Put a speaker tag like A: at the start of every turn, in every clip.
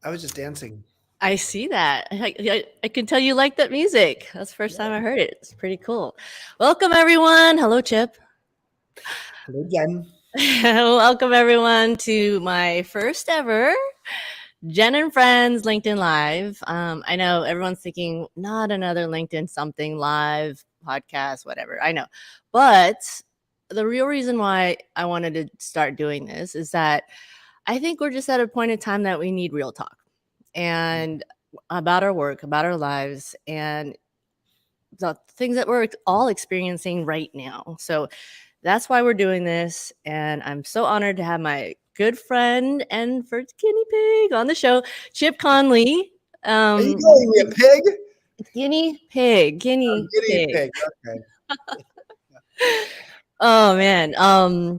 A: I was just dancing.
B: I see that. I can tell you like that music. That's the first
A: Yeah.
B: time I heard it. It's pretty cool. Welcome, everyone. Hello, Chip.
A: Hello, Jen.
B: Welcome, everyone, to my first ever Jen and Friends LinkedIn Live. I know everyone's thinking, not another LinkedIn something live podcast, whatever. I know. But the real reason why I wanted to start doing this is that I think we're just at a point in time that we need real talk and about our work, about our lives, and the things that we're all experiencing right now. So that's why we're doing this. And I'm so honored to have my good friend and first guinea pig on the show, Chip Conley.
A: Are you calling me a pig?
B: Guinea pig,
A: Oh,
B: guinea
A: guinea
B: pig.
A: pig. Okay.
B: Oh man.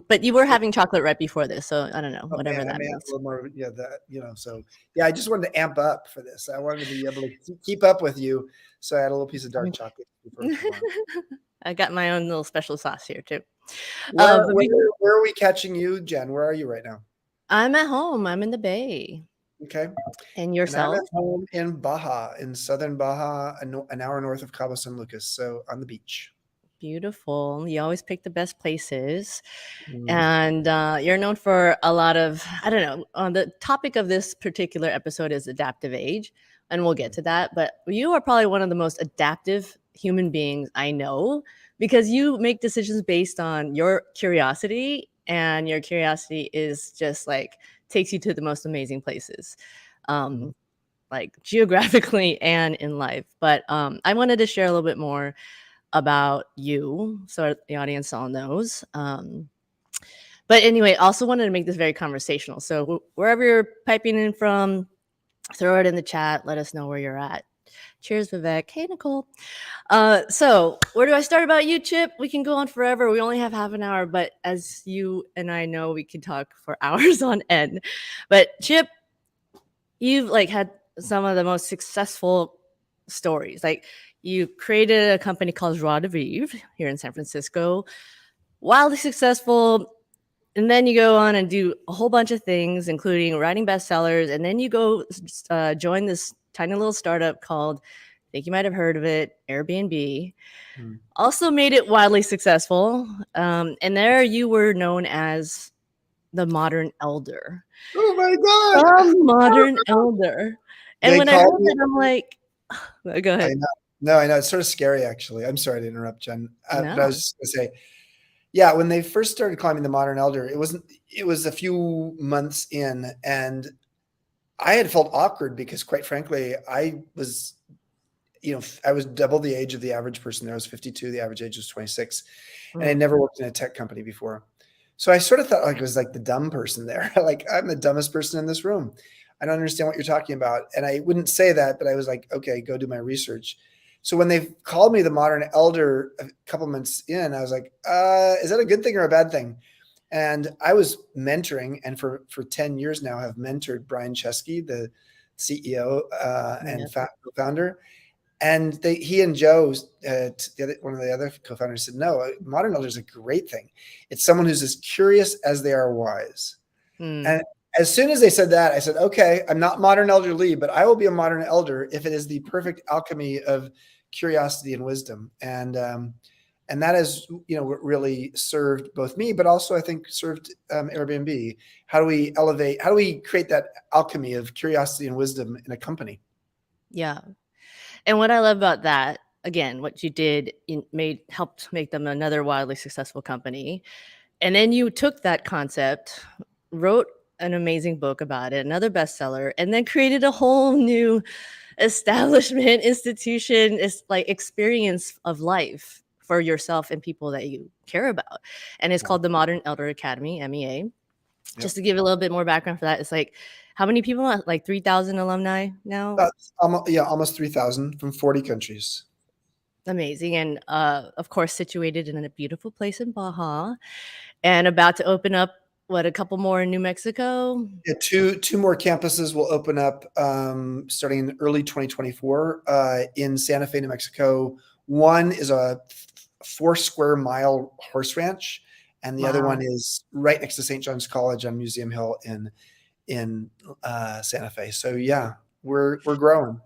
B: But you were having chocolate right before this, so I don't know,
A: Oh
B: whatever
A: man, I
B: that
A: may have a
B: means.
A: little more. Yeah, So yeah, I just wanted to amp up for this. I wanted to be able to keep up with you, so I had a little piece of dark chocolate before we come on.
B: I got my own little special sauce here too.
A: Where
B: But
A: where where are we catching you, Jen? Where are you right now?
B: I'm at home. I'm in the Bay.
A: Okay,
B: And
A: and I'm at
B: yourself?
A: home in Baja, in southern Baja, an hour north of Cabo San Lucas, so on the beach.
B: Beautiful. You always pick the best places.
A: Mm.
B: And you're known for a lot of, I don't know, the topic of this particular episode is adaptive age. And we'll get to that. But you are probably one of the most adaptive human beings I know because you make decisions based on your curiosity. And your curiosity is just like takes you to the most amazing places.
A: Mhm.
B: Like geographically and in life. But I wanted to share a little bit more about you so the audience all knows. But anyway, also wanted to make this very conversational. So wherever you're piping in from, throw it in the chat. Let us know where you're at. Cheers, Vivek. Hey, Nicole. So where do I start about you, Chip? We can go on forever. We only have half an hour, but as you and I know, we can talk for hours on end. But Chip, you've like had some of the most successful stories. Like you created a company called Joie de Vivre here in San Francisco, wildly successful. And then you go on and do a whole bunch of things, including writing bestsellers. And then you go join this tiny little startup called, I think you might have heard of it, Airbnb.
A: Mm.
B: Also made it wildly successful. And there you were known as the modern elder.
A: Oh my God!
B: The modern elder. And
A: They
B: when I
A: call
B: heard
A: me.
B: that, I'm like, go
A: I
B: ahead.
A: know. No, I know. It's sort of scary, actually. I'm sorry to interrupt, Jen. But I
B: No.
A: was just going to say, yeah, when they first started calling me the modern elder, it wasn't. It was a few months in, and I had felt awkward because, quite frankly, I was double the age of the average person there. I was 52. The average age was 26, and I
B: Mm.
A: never worked in a tech company before. So I sort of thought like I was like the dumb person there. Like I'm the dumbest person in this room. I don't understand what you're talking about. And I wouldn't say that, but I was like, okay, go do my research. So when they called me the modern elder a couple months in, I was like, is that a good thing or a bad thing? And I was mentoring, and for 10 years now, have mentored Brian Chesky, the CEO and
B: Yeah.
A: founder. And he and Joe, one of the other co-founders, said, "No, modern elder is a great thing. It's someone who's as curious as they are wise."
B: Mm.
A: And as soon as they said that, I said, "Okay, I'm not modern elderly, but I will be a modern elder if it is the perfect alchemy of curiosity and wisdom." And that has what really served both me, but also I think served Airbnb. How do we elevate? How do we create that alchemy of curiosity and wisdom in a company?
B: Yeah. And what I love about that, again, what you did helped make them another wildly successful company. And then you took that concept, wrote an amazing book about it, another bestseller, and then created a whole new establishment, institution, is like experience of life for yourself and people that you care about. And it's
A: Yeah.
B: called the Modern Elder Academy, MEA.
A: Yep.
B: Just to give a little bit more background for that, it's like how many people? Like 3,000 alumni now?
A: Almost 3,000 from 40 countries.
B: Amazing. And of course, situated in a beautiful place in Baja and about to open up, what, a couple more in New Mexico?
A: Yeah, two more campuses will open up starting in early 2024 in Santa Fe, New Mexico. One is a 4 square mile horse ranch, and the other one
B: Wow.
A: is right next to St. John's College on Museum Hill in Santa Fe. So yeah, we're growing.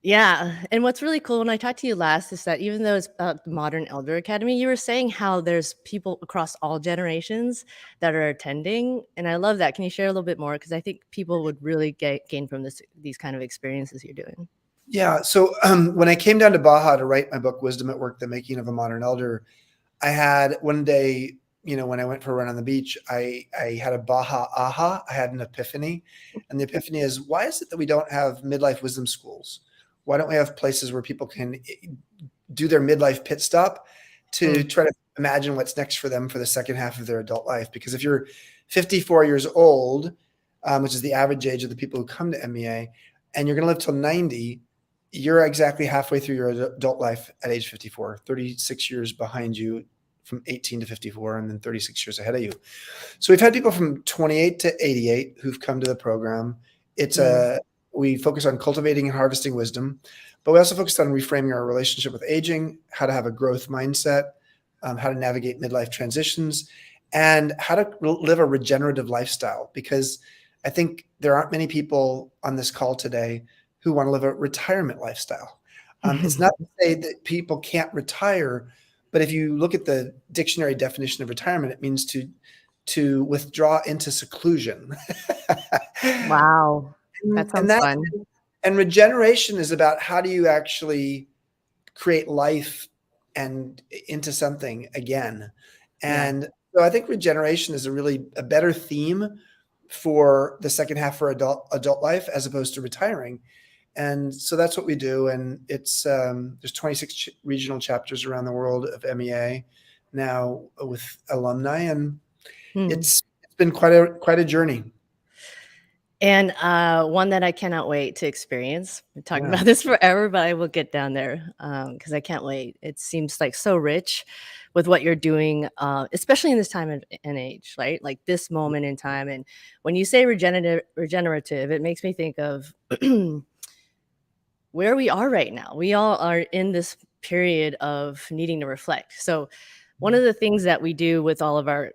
B: Yeah, and what's really cool when I talked to you last is that even though it's about the Modern Elder Academy, you were saying how there's people across all generations that are attending, and I love that. Can you share a little bit more? Because I think people would really gain from these kind of experiences you're doing.
A: Yeah. So when I came down to Baja to write my book, Wisdom at Work: The Making of a Modern Elder, I had one day, when I went for a run on the beach, I had a Baja aha. I had an epiphany. And the epiphany is, why is it that we don't have midlife wisdom schools? Why don't we have places where people can do their midlife pit stop to
B: Mm.
A: try to imagine what's next for them for the second half of their adult life? Because if you're 54 years old, which is the average age of the people who come to MEA, and you're going to live till 90, you're exactly halfway through your adult life at age 54, 36 years behind you from 18 to 54, and then 36 years ahead of you. So we've had people from 28 to 88 who've come to the program.
B: Mm.
A: We focus on cultivating and harvesting wisdom, but we also focus on reframing our relationship with aging, how to have a growth mindset, how to navigate midlife transitions, and how to live a regenerative lifestyle. Because I think there aren't many people on this call today who want to live a retirement lifestyle. It's not to say that people can't retire, but if you look at the dictionary definition of retirement, it means to withdraw into seclusion.
B: Wow, that
A: and
B: sounds
A: that
B: fun.
A: and regeneration is about how do you actually create life and into something again.
B: Yeah.
A: And so I think regeneration is a better theme for the second half for adult life as opposed to retiring. And so that's what we do. And it's there's 26 regional chapters around the world of MEA now with alumni, and
B: Hmm.
A: it's been quite a journey.
B: And one that I cannot wait to experience. We're talking
A: Yeah.
B: about this forever, but I will get down there because I can't wait. It seems like so rich with what you're doing, especially in this time and age, right? Like this moment in time. And when you say regenerative, it makes me think of where we are right now. We all are in this period of needing to reflect. So one of the things that we do with all of our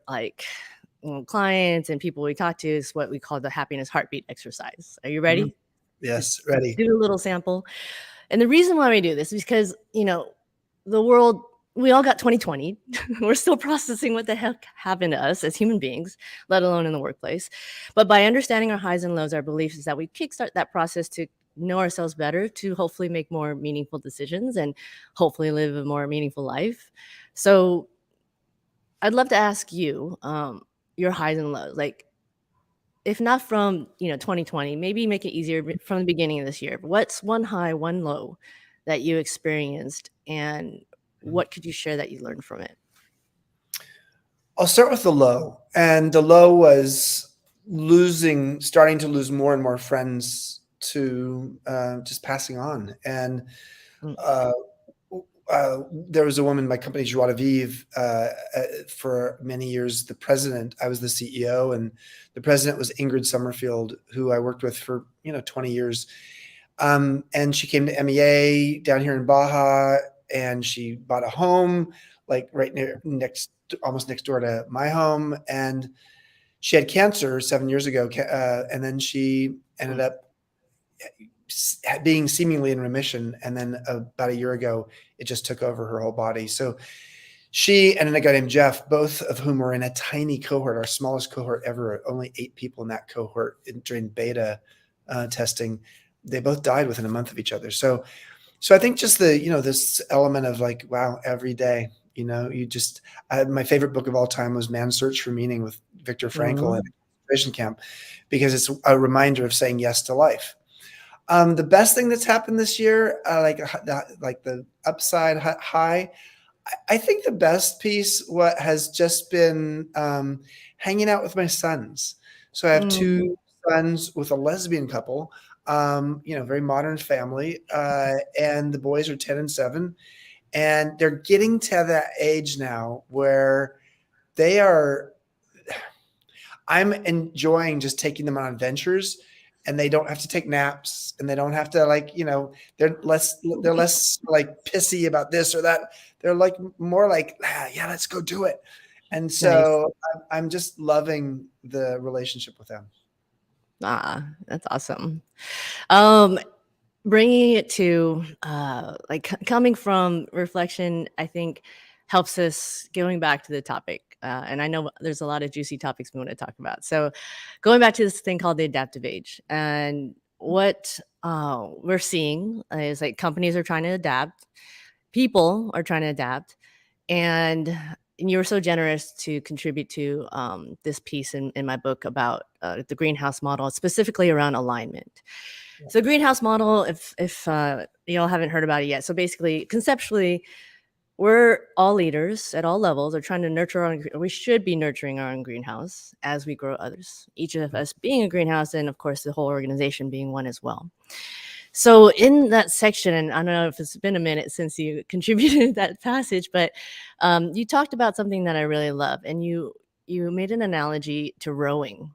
B: clients and people we talk to is what we call the happiness heartbeat exercise. Are you
A: Mhm.
B: ready?
A: Yes,
B: Let's
A: ready.
B: do a little sample. And the reason why we do this is because, the world, we all got 2020. We're still processing what the heck happened to us as human beings, let alone in the workplace. But by understanding our highs and lows, our beliefs is that we kickstart that process to know ourselves better, to hopefully make more meaningful decisions and hopefully live a more meaningful life. So I'd love to ask you your highs and lows. Like, if not from 2020, maybe make it easier from the beginning of this year. What's one high, one low that you experienced, and what could you share that you learned from it?
A: I'll start with the low. And the low was starting to lose more and more friends to just passing on. And
B: Mm.
A: uh, there was a woman in my company, Joie de Vivre, for many years, the president. I was the CEO, and the president was Ingrid Summerfield, who I worked with for 20 years. And she came to MEA down here in Baja, and she bought a home like right almost next door to my home. And she had cancer 7 years ago, and then she ended
B: Mm.
A: up being seemingly in remission. And then about a year ago, it just took over her whole body. So she and a guy named Jeff, both of whom were in a tiny cohort, our smallest cohort ever, only 8 people in that cohort during beta testing. They both died within a month of each other. So I think just this element of like, wow, every day, my favorite book of all time was Man's Search for Meaning with Viktor Frankl in
B: Mhm.
A: a concentration camp, because it's a reminder of saying yes to life. The best thing that's happened this year, like the upside high, I think the best piece what has just been hanging out with my sons. So I have
B: Mm.
A: 2 sons with a lesbian couple, very modern family, and the boys are 10 and 7, and they're getting to that age now where they are. I'm enjoying just taking them on adventures, and they don't have to take naps, and they don't have to they're less like pissy about this or that. They're like more like, yeah, let's go do it. And
B: Nice.
A: so I'm just loving the relationship with them.
B: That's awesome. Um, Bringing it to like coming from reflection, I think helps us going back to the topic. And I know there's a lot of juicy topics we want to talk about. So, going back to this thing called the adaptive age, and what we're seeing is like companies are trying to adapt, people are trying to adapt, and you were so generous to contribute to this piece in my book about the greenhouse model, specifically around alignment.
A: Yeah.
B: So greenhouse model, if y'all haven't heard about it yet, so basically, conceptually, we're all leaders at all levels are trying to nurture our own, we should be nurturing our own greenhouse as we grow others, each of us being a greenhouse, and of course the whole organization being one as well. So in that section, and I don't know if it's been a minute since you contributed that passage, but you talked about something that I really love, and you made an analogy to rowing,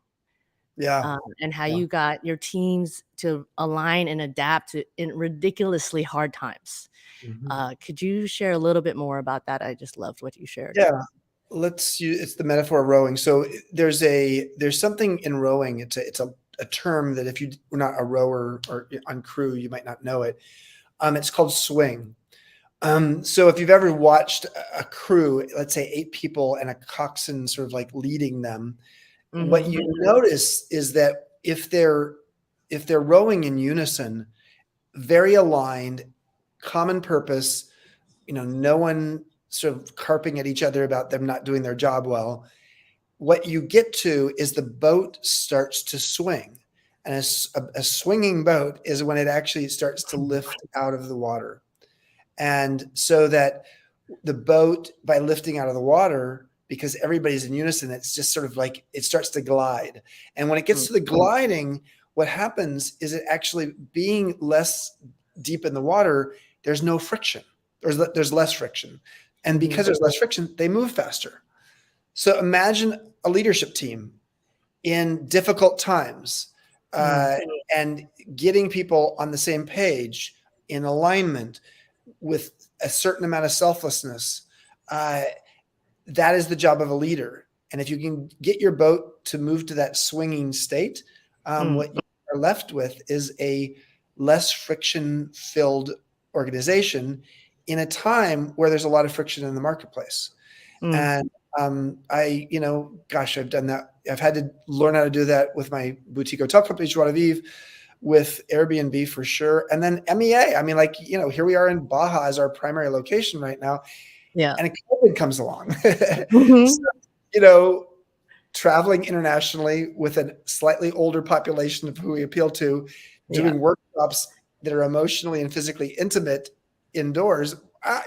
A: Yeah.
B: and how
A: Yeah.
B: you got your teams to align and adapt in ridiculously hard times.
A: Mhm.
B: Could you share a little bit more about that? I just loved what you shared.
A: Yeah. Let's use it's the metaphor of rowing. So there's something in rowing. It's a term that if you were not a rower or on crew, you might not know it. It's called swing. So if you've ever watched a crew, let's say 8 people and a coxswain sort of like leading them, what
B: Mm-hmm.
A: you notice is that if they're rowing in unison, very aligned, common purpose, no one sort of carping at each other about them not doing their job well, what you get to is the boat starts to swing. And a swinging boat is when it actually starts to lift out of the water. And so that the boat, by lifting out of the water, because everybody's in unison, it's just sort of like it starts to glide. And when it gets to the gliding, what happens is it actually being less deep in the water, there's no friction. There's less friction. And
B: Mm-hmm.
A: because there's less friction, they move faster. So imagine a leadership team in difficult times,
B: Mm.
A: uh, and getting people on the same page in alignment with a certain amount of selflessness. Uh, that is the job of a leader. And if you can get your boat to move to that swinging state,
B: Mm.
A: what you are left with is a less friction filled organization in a time where there's a lot of friction in the marketplace.
B: Mm.
A: And gosh, I've done that. I've had to learn how to do that with my boutique hotel company, Joie de Vivre, with Airbnb for sure. And then MEA. I mean, like, here we are in Baja as our primary location right now,
B: Yeah.
A: and COVID comes along. So,
B: Mm-hmm.
A: you know, traveling internationally with a slightly older population of who we appeal to,
B: Yeah.
A: doing workshops that are emotionally and physically intimate indoors.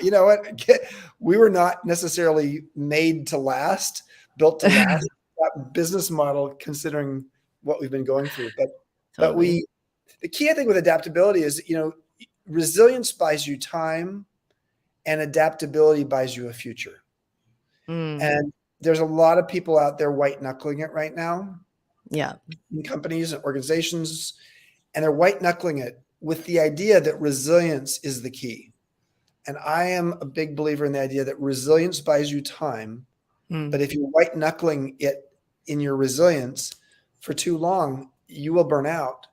A: You know what? We were not necessarily made to last, built to last that business model, considering what we've been going through. But
B: Totally.
A: the key, I think, with adaptability is, resilience buys you time and adaptability buys you a future.
B: Mm.
A: And there's a lot of people out there white knuckling it right now
B: Yeah.
A: in companies and organizations, and they're white knuckling it with the idea that resilience is the key. And I am a big believer in the idea that resilience buys you time,
B: Mm.
A: but if you're white knuckling it in your resilience for too long, you will burn out.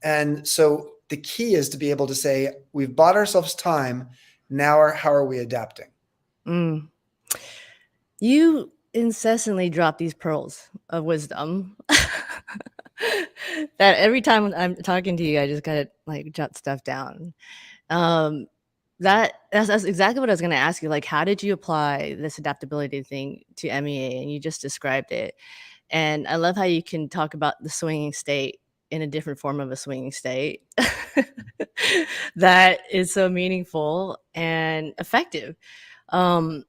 A: And so the key is to be able to say, we've bought ourselves time. Now, how are we adapting?
B: Mm. You incessantly drop these pearls of wisdom that every time I'm talking to you, I just gotta like jot stuff down. Um, that's exactly what I was gonna ask you. Like, how did you apply this adaptability thing to MEA? And you just described it. And I love how you can talk about the swinging state in a different form of a swinging state that is so meaningful and effective. Um,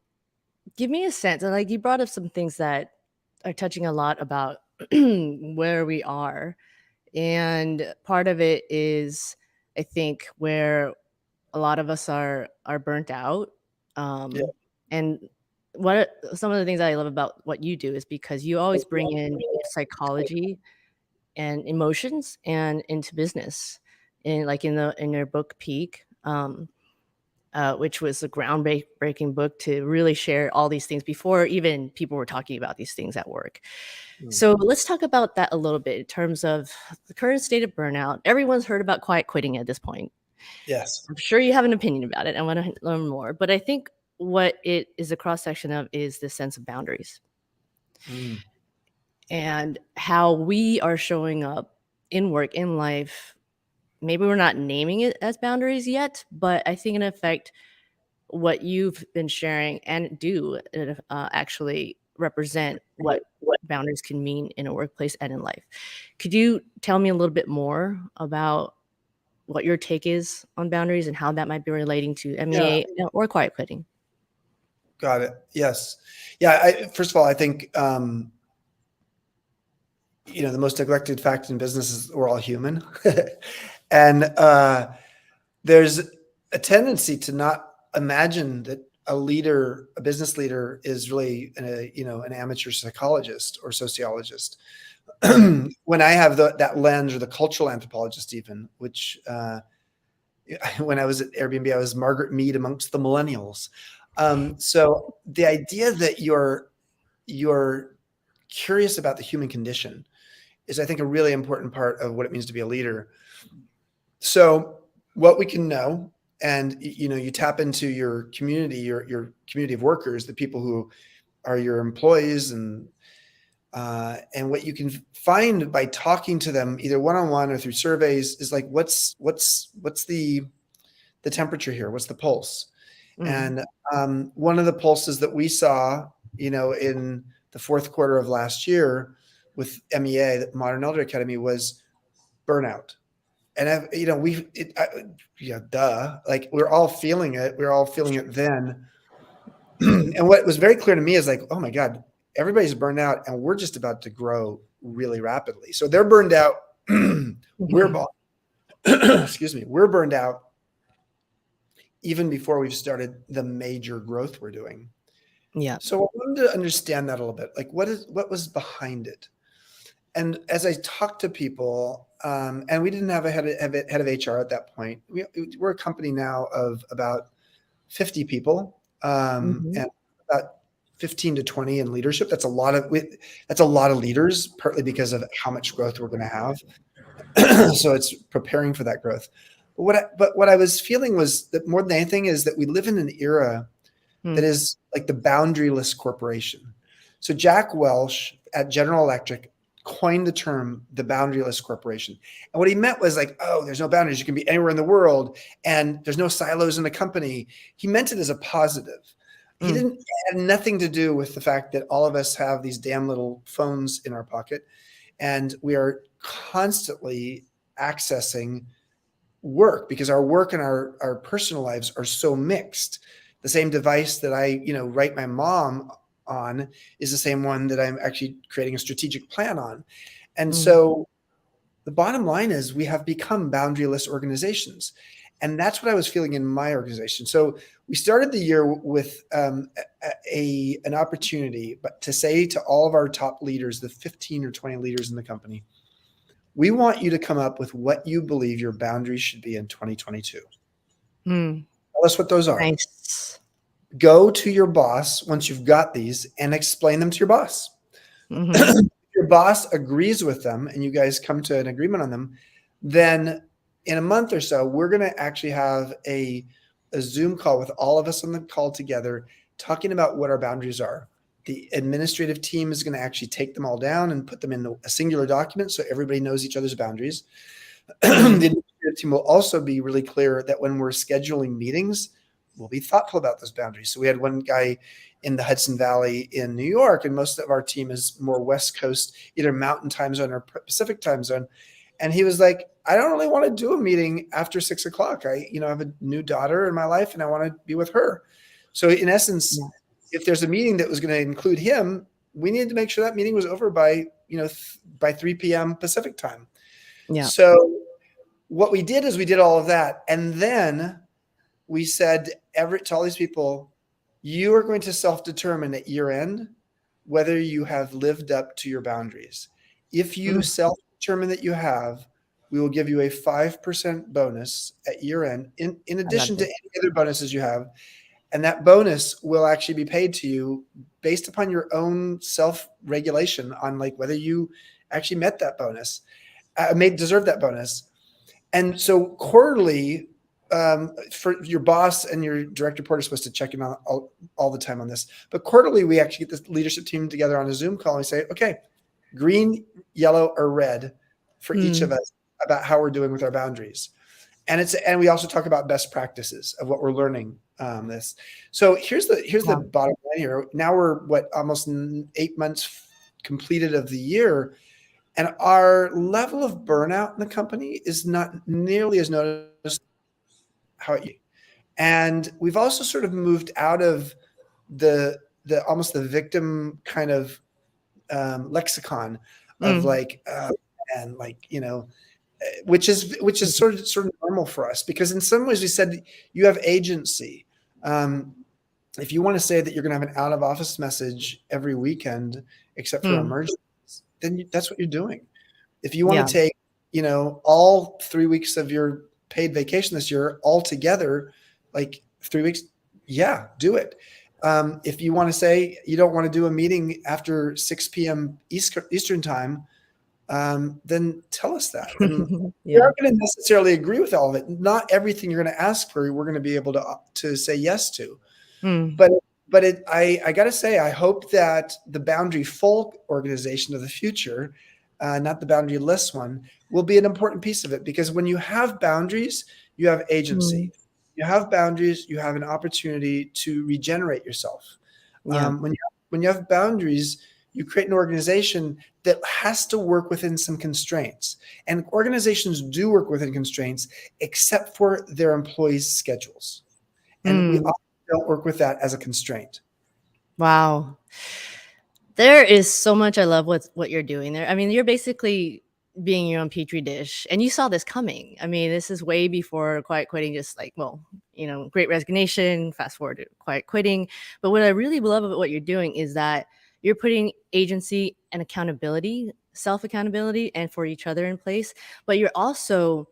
B: Give me a sense. And like you brought up some things that are touching a lot about where we are. And part of it is, I think, where a lot of us are burnt out.
A: Yeah.
B: And some of the things I love about what you do is because you always bring in psychology and emotions and into business, in like in your book Peak. which was a groundbreaking book to really share all these things before even people were talking about these things at work. So let's talk about that a little bit in terms of the current state of burnout. Everyone's heard about quiet quitting at this point.
A: Yes.
B: I'm sure you have an opinion about it. I want to learn more. But I think what it is a cross section of is the sense of boundaries
A: Mm.
B: and how we are showing up in work, in life. Maybe we're not naming it as boundaries yet, but I think in effect, what you've been sharing and do actually represent what boundaries can mean in a workplace and in life. Could you tell me a little bit more about what your take is on boundaries and how that might be relating to
A: Yeah.
B: MEA or quiet quitting?
A: Got it. Yes. Yeah. First of all, I think, the most neglected fact in business is we're all human. And there's a tendency to not imagine that a business leader is really an amateur psychologist or sociologist. When I have that lens, or the cultural anthropologist even, which when I was at Airbnb, I was Margaret Mead amongst the millennials. So the idea that you're curious about the human condition is, I think, a really important part of what it means to be a leader. So what we can know, and you tap into your community, your community of workers, the people who are your employees, and what you can find by talking to them either one-on-one or through surveys is like, what's the temperature here? What's the pulse?
B: Mm.
A: And one of the pulses that we saw, in the fourth quarter of last year with MEA, the Modern Elder Academy, was burnout. And like we're all feeling it. We're all feeling it then. And what was very clear to me is like, oh my God, everybody's burned out, and we're just about to grow really rapidly. So they're burned out. We're excuse me, we're burned out even before we've started the major growth we're doing.
B: Yeah.
A: So I wanted to understand that a little bit. Like, what was behind it? And as I talked to people, and we didn't have a head of HR at that point. We're a company now of about 50 people,
B: Mhm.
A: and about 15 to 20 in leadership. That's a lot of leaders, partly because of how much growth we're going to have. So it's preparing for that growth. But what I was feeling was that more than anything is that we live in an era that is like the boundaryless corporation. So Jack Welch at General Electric coined the term the boundaryless corporation. And what he meant was like, oh, there's no boundaries. You can be anywhere in the world, and there's no silos in a company. He meant it as a positive. He didn't have nothing to do with the fact that all of us have these damn little phones in our pocket, and we are constantly accessing work because our work and our personal lives are so mixed. The same device that I, write my mom on is the same one that I'm actually creating a strategic plan on. And so the bottom line is we have become boundaryless organizations. And that's what I was feeling in my organization. So we started the year with an opportunity, but to say to all of our top leaders, the 15 or 20 leaders in the company, we want you to come up with what you believe your boundaries should be in 2022. Tell us what those are.
B: Nice.
A: Go to your boss once you've got these and explain them to your boss. If your boss agrees with them and you guys come to an agreement on them, then in a month or so, we're going to actually have a Zoom call with all of us on the call together, talking about what our boundaries are. The administrative team is going to actually take them all down and put them in a singular document so everybody knows each other's boundaries. The administrative team will also be really clear that when we're scheduling meetings, we'll be thoughtful about those boundaries. So we had one guy in the Hudson Valley in New York, and most of our team is more West Coast, either Mountain time zone or Pacific time zone. And he was like, I don't really want to do a meeting after 6 o'clock. I have a new daughter in my life and I want to be with her. So in essence, if there's a meeting that was going to include him, we needed to make sure that meeting was over by 3 p.m. Pacific time.
B: Yeah.
A: So what we did is we did all of that. And then we said to all these people, you are going to self-determine at year end whether you have lived up to your boundaries. If you self-determine that you have, we will give you a 5% bonus at year end, in
B: I love
A: addition to
B: it.
A: any other bonuses you have. And that bonus will actually be paid to you based upon your own self regulation on like whether you actually met that bonus, deserve that bonus. And so quarterly, for your boss and your direct report are supposed to check in on all the time on this. But quarterly, we actually get the leadership team together on a Zoom call and we say, okay, green, yellow, or red for each of
B: Mm,
A: us about how we're doing with our boundaries. And we also talk about best practices of what we're learning. This. So here's the
B: wow.
A: bottom line here. Now we're almost 8 months completed of the year, and our level of burnout in the company is not nearly as noticeable how it. And we've also sort of moved out of the almost the victim kind of lexicon of
B: Mm,
A: like and like which is sort of normal for us, because in some ways we said you have agency. Um, if you want to say that you're going to have an out of office message every weekend except for
B: mm,
A: emergencies, then that's what you're doing. If you want
B: yeah.
A: to take, all 3 weeks of your paid vacation this year all together, like 3 weeks, yeah, do it. If you want to say you don't want to do a meeting after 6 p.m. Eastern time, then tell us that. And we
B: Yeah.
A: aren't going to necessarily agree with all of it. Not everything you're going to ask for, we're going to be able to say yes to.
B: Mm,
A: But I got to say, I hope that the boundary full organization of the future, not the boundaryless one, will be an important piece of it, because when you have boundaries, you have
B: mm,
A: agency. You have boundaries, you have an opportunity to regenerate yourself.
B: yeah.
A: When you have boundaries, you create an organization that has to work within some constraints. And organizations do work within constraints, except for their employees' schedules. And we
B: Mm,
A: often don't work with that as a constraint.
B: wow. There is so much I love what you're doing there. I mean, you're basically being your own petri dish, and you saw this coming. I mean, this is way before quiet quitting. Just like, well, Great Resignation. Fast forward to quiet quitting. But what I really love about what you're doing is that you're putting agency and accountability, self accountability, and for each other in place. But you're also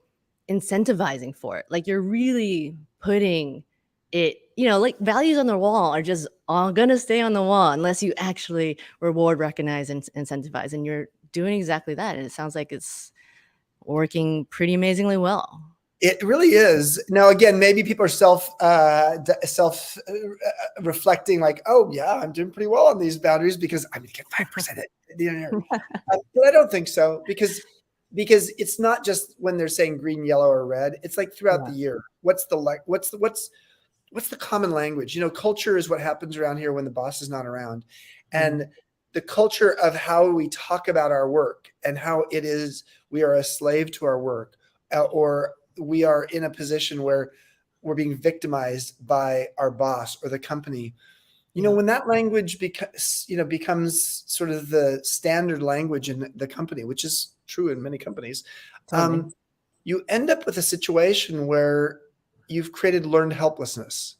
B: incentivizing for it. Like you're really putting it. Like values on the wall are just all gonna stay on the wall unless you actually reward, recognize, and incentivize. And you're doing exactly that. And it sounds like it's working pretty amazingly well.
A: It really is. Now, again, maybe people are self reflecting, like, oh yeah, I'm doing pretty well on these boundaries because I'm going to get 5% at the end of the year. But I don't think so, because it's not just when they're saying green, yellow, or red. It's like throughout
B: Yeah.
A: the year. What's the common language? Culture is what happens around here when the boss is not around,
B: Mm.
A: and the culture of how we talk about our work and how it is we are a slave to our work, or we are in a position where we're being victimized by our boss or the company.
B: Yeah.
A: When that language becomes sort of the standard language in the company, which is true in many companies,
B: Totally.
A: you end up with a situation where you've created learned helplessness.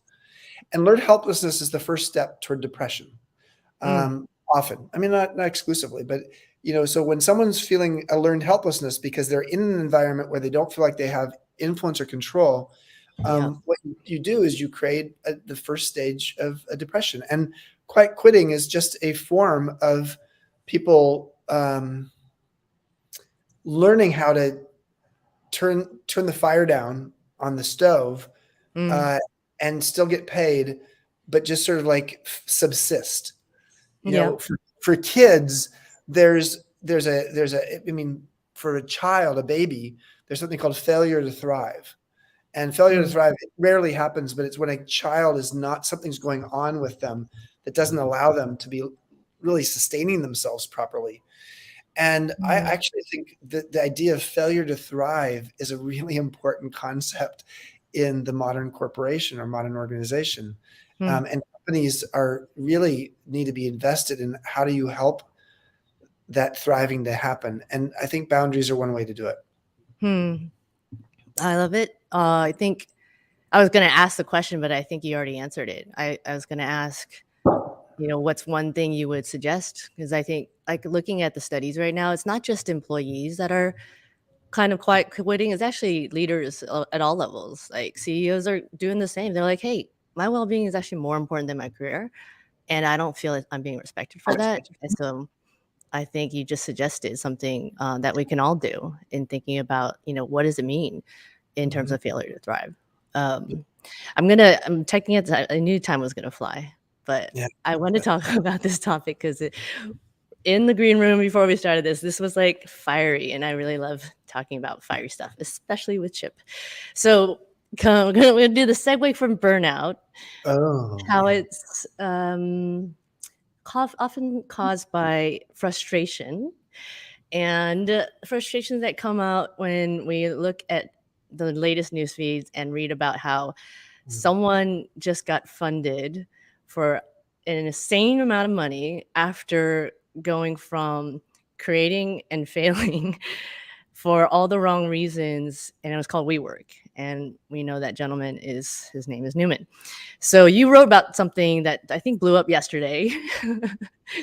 A: And learned helplessness is the first step toward depression.
B: Mm.
A: Often, I mean, not exclusively, but so when someone's feeling a learned helplessness because they're in an environment where they don't feel like they have influence or control,
B: Yeah.
A: what you do is you create the first stage of a depression. And quiet quitting is just a form of people learning how to turn the fire down on the stove,
B: Mm.
A: uh, and still get paid, but just sort of like subsist.
B: Yeah.
A: For kids, I mean, for a child, a baby, there's something called failure to thrive. And failure to
B: Mm.
A: thrive, it rarely happens, but it's when a child is not, something's going on with them that doesn't allow them to be really sustaining themselves properly. And I
B: Mm.
A: actually think that the idea of failure to thrive is a really important concept in the modern corporation or modern organization.
B: Mm.
A: And companies are really need to be invested in how do you help that thriving to happen. And I think boundaries are one way to do it.
B: Hmm. I love it. I think I was going to ask the question, but I think you already answered it. I was going to ask, what's one thing you would suggest? Because I think, like, looking at the studies right now, it's not just employees that are kind of quiet quitting is actually leaders at all levels. Like CEOs are doing the same. They're like, hey, my well-being is actually more important than my career, and I don't feel like I'm being respected for that. And so I think you just suggested something that we can all do in thinking about, what does it mean in terms
A: Mhm.
B: of failure to thrive. I'm taking it. I knew time was gonna fly, but
A: Yeah.
B: I want to talk about this topic because in the green room before we started this was like fiery, and I really love talking about fiery stuff, especially with Chip. So we're gonna do the segue from Burnout,
A: Oh,
B: how
A: yeah.
B: it's often caused by frustration and frustrations that come out when we look at the latest news feeds and read about how
A: Mm.
B: someone just got funded for an insane amount of money after going from creating and failing for all the wrong reasons, and it was called WeWork. And we know that gentleman his name is Newman. So you wrote about something that I think blew up yesterday.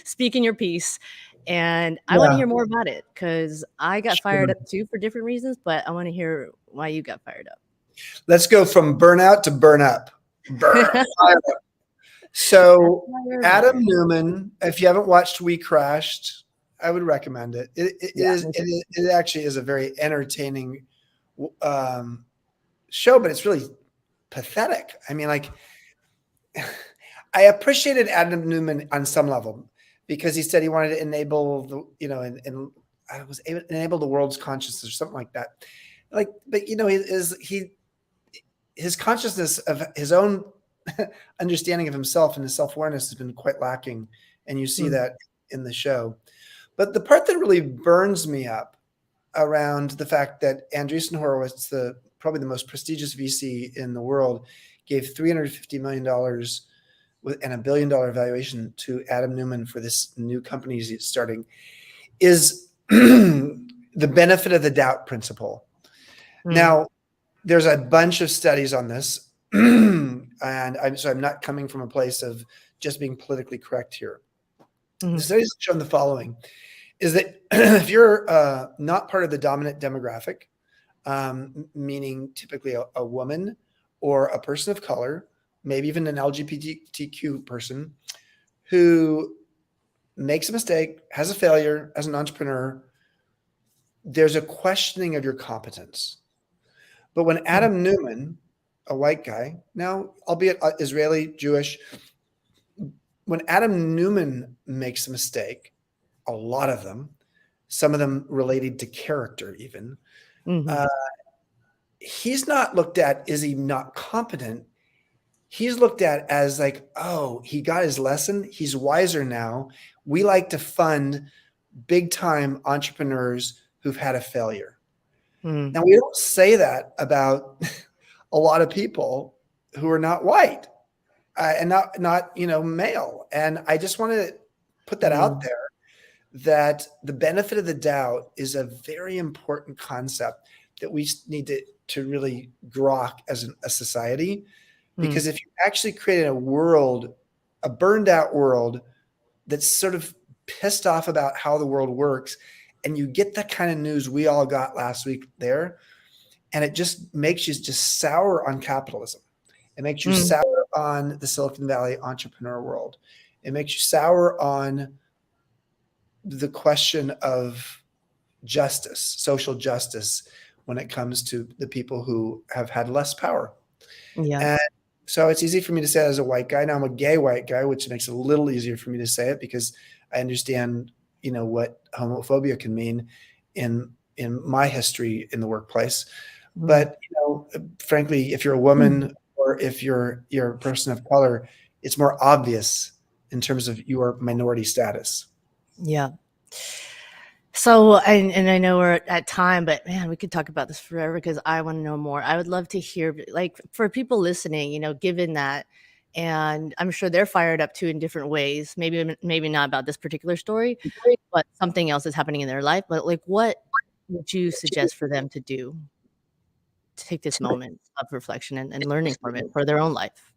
B: Speaking your piece, and I want to
A: Yeah.
B: hear more about it because I got fired
A: Sure.
B: up too for different reasons, but I want to hear why you got fired up.
A: Let's go from burnout to burn up. Burn. So
B: Fire,
A: Adam
B: fire.
A: Newman, if you haven't watched We Crashed, I would recommend it.
B: Yeah, me too.
A: It actually is a very entertaining um, show, but it's really pathetic. I mean, like, I appreciated Adam Newman on some level because he said he wanted to enable the, and I was able to enable the world's consciousness or something like that. Like, but his consciousness of his own understanding of himself and his self-awareness has been quite lacking, and you see
B: Mm,
A: that in the show. But the part that really burns me up around the fact that Andreessen Horowitz, probably the most prestigious VC in the world, gave $350 million and $1 billion valuation to Adam Newman for this new company he's starting, is the benefit of the doubt principle.
B: mm,
A: Now, there's a bunch of studies on this, and I'm not coming from a place of just being politically correct here. The
B: mhm,
A: studies have shown the following: is that if you're not part of the dominant demographic, meaning typically a woman or a person of color, maybe even an LGBTQ person who makes a mistake, has a failure as an entrepreneur, there's a questioning of your competence. But when
B: mm,
A: Adam Newman, a white guy, now albeit Israeli, Jewish, when Adam Newman makes a mistake, a lot of them, some of them related to character even,
B: mhm,
A: uh, he's not looked at, is he not competent? He's looked at as like, oh, he got his lesson. He's wiser now. We like to fund big time entrepreneurs who've had a failure.
B: mm,
A: Now, we don't say that about a lot of people who are not white and not male. And I just want to put that out
B: mm,
A: there, that the benefit of the doubt is a very important concept that we need to really grok as a society.
B: mm,
A: Because if you actually create a world, a burned out world that's sort of pissed off about how the world works, and you get the kind of news we all got last week there, and it just makes you just sour on capitalism. It makes you
B: mm,
A: sour on the Silicon Valley entrepreneur world. It makes you sour on the question of justice, social justice, when it comes to the people who have had less power.
B: yeah.
A: And so it's easy for me to say that as a white guy. Now I'm a gay white guy, which makes it a little easier for me to say it because I understand, what homophobia can mean in my history in the workplace.
B: Mm,
A: But frankly, if you're a
B: mm,
A: woman or if you're a person of color, it's more obvious in terms of your minority status.
B: yeah. So, and I know we're at time, but man, we could talk about this forever because I want to know more. I would love to hear, like, for people listening, given that, and I'm sure they're fired up too in different ways. Maybe not about this particular story, but something else is happening in their life. But like, what would you suggest for them to do to take this moment of reflection and learning from it for their own life?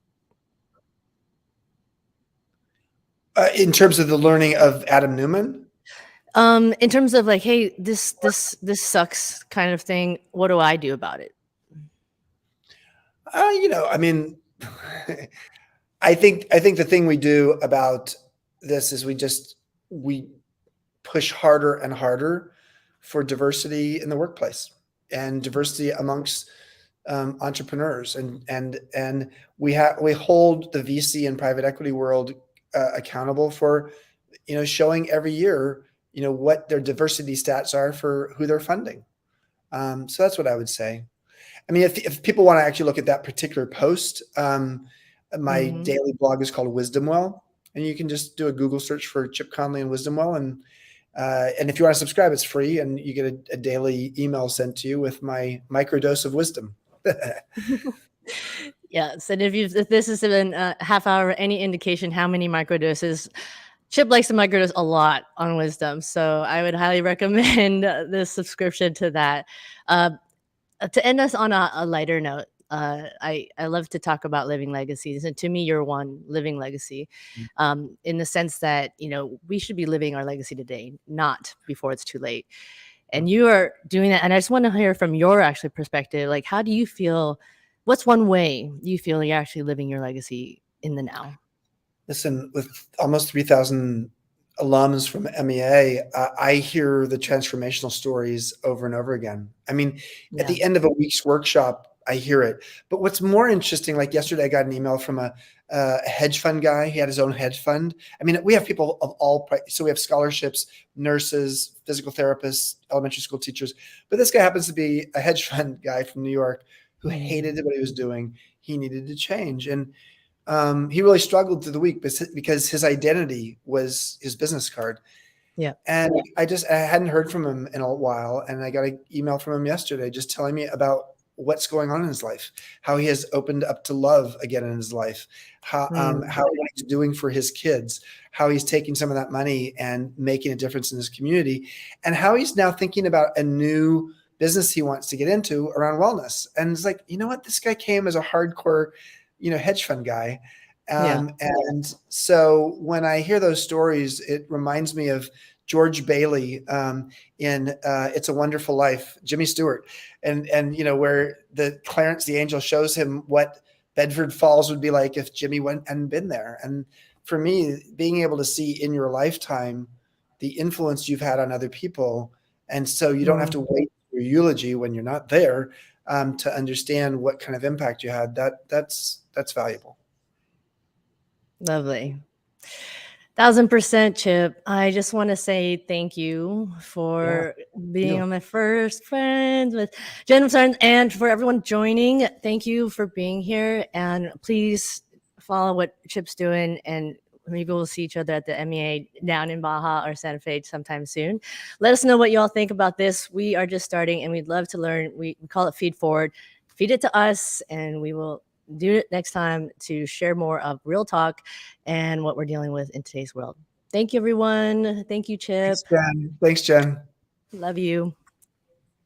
A: In terms of the learning of Adam Newman,
B: In terms of like, hey, this sucks kind of thing, what do I do about it?
A: I mean, I think the thing we do about this is we push harder and harder for diversity in the workplace and diversity amongst entrepreneurs, and we hold the VC and private equity world accountable for showing every year what their diversity stats are for who they're funding. So that's what I would say. I mean, if people want to actually look at that particular post, my
B: Mm-hmm.
A: daily blog is called Wisdom Well, and you can just do a Google search for Chip Conley and Wisdom Well, and if you want to subscribe, it's free, and you get a daily email sent to you with my microdose of wisdom.
B: Yes, and if this has been a half hour, any indication how many microdoses, Chip likes to microdose a lot on wisdom, so I would highly recommend this subscription to that. Uh, to end us on a lighter note, I love to talk about living legacies, and to me, you're one living legacy, in the sense that we should be living our legacy today, not before it's too late. And you are doing that, and I just want to hear from your actually perspective. Like, how do you feel? What's one way you feel you're actually living your legacy in the now?
A: Listen, with almost 3,000 alums from MEA, I hear the transformational stories over and over again. I mean, at
B: Yeah.
A: the end of a week's workshop, I hear it. But what's more interesting, like yesterday, I got an email from a hedge fund guy. He had his own hedge fund. I mean, we have people of all, so we have scholarships, nurses, physical therapists, elementary school teachers. But this guy happens to be a hedge fund guy from New York who
B: Mm.
A: hated what he was doing. He needed to change. And he really struggled through the week because his identity was his business card.
B: Yeah.
A: And I hadn't heard from him in a while. And I got an email from him yesterday just telling me about what's going on in his life, how he has opened up to love again in his life, how what he's doing for his kids, how he's taking some of that money and making a difference in his community, and how he's now thinking about a new business he wants to get into around wellness. And it's like, you know what? This guy came as a hardcore, hedge fund guy.
B: Yeah.
A: And so when I hear those stories, it reminds me of George Bailey in "It's a Wonderful Life," Jimmy Stewart, and where the Clarence the Angel shows him what Bedford Falls would be like if Jimmy went and been there. And for me, being able to see in your lifetime the influence you've had on other people, and so you don't have
B: Mm.
A: to wait for your eulogy when you're not there to understand what kind of impact you had. That's valuable.
B: Lovely. 1,000% Chip. I just want to say thank you
A: Yeah.
B: for being
A: You.
B: on my first Friends with Jenn, and for everyone joining. Thank you for being here, and please follow what Chip's doing, and maybe we'll see each other at the MEA down in Baja or Santa Fe sometime soon. Let us know what you all think about this. We are just starting, and we'd love to learn. We call it Feed Forward. Feed it to us, and we will do it next time to share more of real talk and what we're dealing with in today's world. Thank you, everyone. Thank you, Chip.
A: Thanks, Jen. Thanks, Jen.
B: Love you.